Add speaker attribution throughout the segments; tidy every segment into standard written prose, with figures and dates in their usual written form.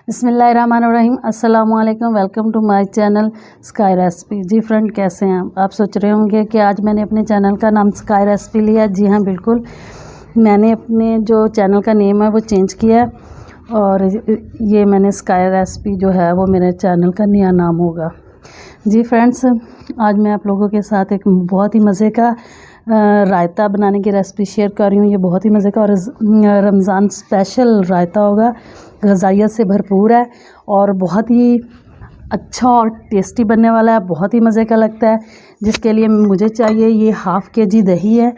Speaker 1: बिस्मिल्लाहिर्रहमानिर्रहीम। अस्सलामुअलैकुम। Welcome to my channel sky recipe. जी फ्रेंड, कैसे हैं आप सोच रहे होंगे कि आज मैंने अपने चैनल का नाम स्काई रेसिपी लिया। जी हाँ, बिल्कुल, मैंने अपने जो चैनल का नेम है वो चेंज किया है और ये मैंने स्काई रेसिपी जो है वो मेरे चैनल का नया नाम होगा। जी फ्रेंड्स, आज मैं आप लोगों के साथ एक बहुत ही मज़े का रायता बनाने की रेसिपी शेयर कर रही हूँ। ये बहुत ही मज़े का और रमज़ान स्पेशल रायता होगा, ग़ज़ाइयत से भरपूर है और बहुत ही अच्छा और टेस्टी बनने वाला है। बहुत ही मज़े का लगता है, जिसके लिए मुझे चाहिए ये हाफ़ kg दही है।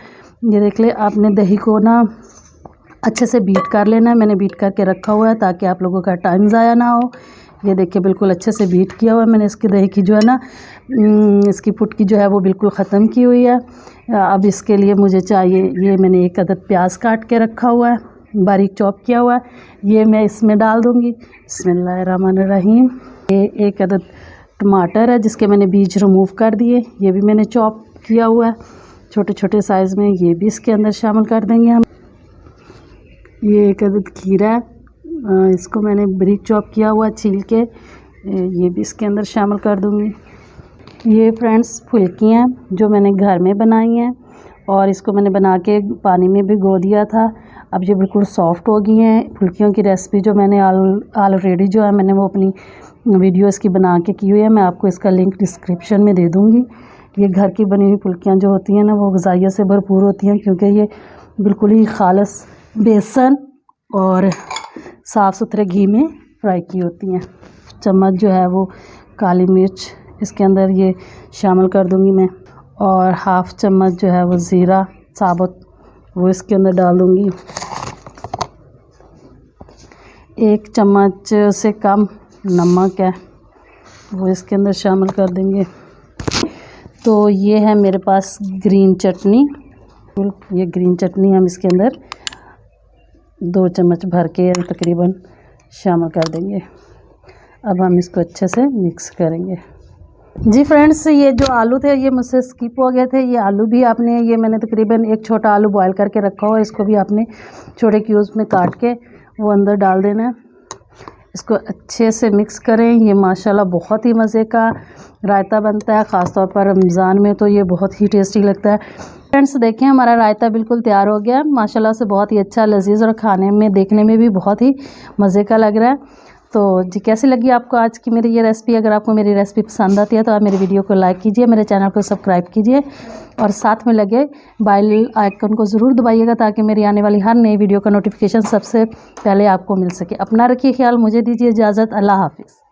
Speaker 1: ये देख ले, आपने दही को ना अच्छे से बीट कर लेना है। मैंने बीट करके रखा हुआ है ताकि आप लोगों का टाइम ज़ाया ना हो। ये देखिए, बिल्कुल अच्छे से बीट किया हुआ है मैंने। इसकी दही की जो है ना, इसकी फुटकी जो है वो बिल्कुल ख़त्म की हुई है। अब इसके लिए मुझे चाहिए, ये मैंने एक अदद प्याज काट के रखा हुआ है, बारीक चॉप किया हुआ है। ये मैं इसमें डाल दूँगी। बिस्मिल्लाहिर्रहमानिर्रहीम। ये एक अदद टमाटर है जिसके मैंने बीज रिमूव कर दिए, ये भी मैंने चॉप किया हुआ है छोटे छोटे साइज़ में। ये भी इसके अंदर शामिल कर देंगे हम। ये एक अदद खीरा है, इसको मैंने बारीक चॉप किया हुआ छील के, ये भी इसके अंदर शामिल कर दूँगी। ये फ्रेंड्स फुल्कियाँ जो मैंने घर में बनाई हैं और इसको मैंने बना के पानी में भिगो दिया था। अब ये बिल्कुल सॉफ़्ट हो गई हैं। फुल्कियों की रेसिपी जो मैंने ऑलरेडी जो है मैंने वो अपनी वीडियो इसकी बना के की हुई है। मैं आपको इसका लिंक डिस्क्रिप्शन में दे दूँगी। ये घर की बनी हुई फुल्कियाँ जो होती हैं ना, वो ग़ज़ाइयत से भरपूर होती हैं, क्योंकि ये बिल्कुल ही खालिस बेसन और साफ़ सुथरे घी में फ्राई की होती हैं। चम्मच जो है वो काली मिर्च इसके अंदर ये शामिल कर दूंगी मैं, और हाफ़ चम्मच जो है वो ज़ीरा साबुत वो इसके अंदर डाल दूंगी। 1 चम्मच से कम नमक है वो इसके अंदर शामिल कर देंगे। तो ये है मेरे पास ग्रीन चटनी। ये ग्रीन चटनी हम इसके अंदर 2 चम्मच भर के तकरीबन शामिल कर देंगे। अब हम इसको अच्छे से मिक्स करेंगे। जी फ्रेंड्स, ये जो आलू थे ये मुझसे स्किप हो गए थे। ये आलू भी आपने, ये मैंने तकरीबन एक छोटा आलू बॉईल करके रखा हुआ है, इसको भी आपने छोटे क्यूब्स में काट के वो अंदर डाल देना है। इसको अच्छे से मिक्स करें। ये माशाल्लाह बहुत ही मज़े का रायता बनता है, ख़ास तौर पर रमज़ान में तो ये बहुत ही टेस्टी लगता है। फ्रेंड्स देखें, हमारा रायता बिल्कुल तैयार हो गया माशाल्लाह से। बहुत ही अच्छा, लजीज़ और खाने में देखने में भी बहुत ही मज़े का लग रहा है। तो जी, कैसी लगी आपको आज की मेरी ये रेसिपी? अगर आपको मेरी रेसिपी पसंद आती है तो आप मेरी वीडियो को लाइक कीजिए, मेरे चैनल को सब्सक्राइब कीजिए और साथ में लगे बेल आइकन को ज़रूर दबाइएगा ताकि मेरी आने वाली हर नई वीडियो का नोटिफिकेशन सबसे पहले आपको मिल सके। अपना रखिए ख्याल, मुझे दीजिए इजाज़त। अल्लाह हाफ़िज़।